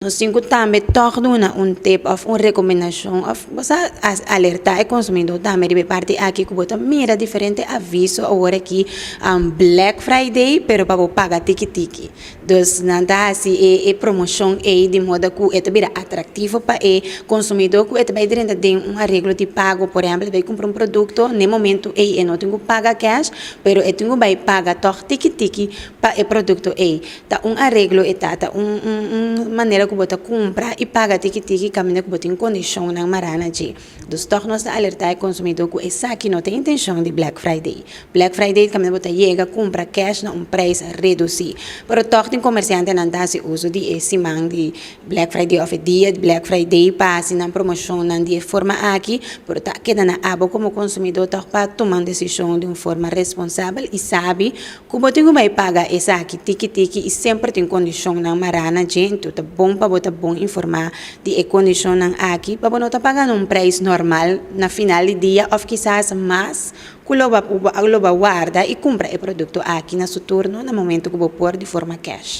Nós temos também torno um tip of uma recomendação of você alertar o consumidor também de parte aqui que bota mira diferente aviso agora aqui Black Friday pero para pagar tiki dus nada assim é promoção é de modo que é também atrativo para o consumidor que é também dentro de arreglo de pago por exemplo vai comprar produto no momento é não tem que pagar cash pero é tem que vai pagar toch tiki para o produto é tá arreglo é tá maneira que você compra e paga tiki caminho que você tem condição na marana de dos tornos de alertar o consumidor que essa aqui não tem intenção de Black Friday. Black Friday caminho você chega compra cash na preço reduzido. Pero toch tem comerciante não dá se uso de esse man de Black Friday of dia de Black Friday passe na promoção na de forma aqui, por tá queda na abo como consumidor toch para tomar decisão de uma forma responsável e sabe que você vai pagar essa aqui tiki e sempre tem condição na marana gente tá bom para botar bom informar de condição aqui para não estar pagando um preço normal na final do dia ou quizás mais que loba guarda e compra o produto aqui na seu turno no momento que vou pôr de forma cash.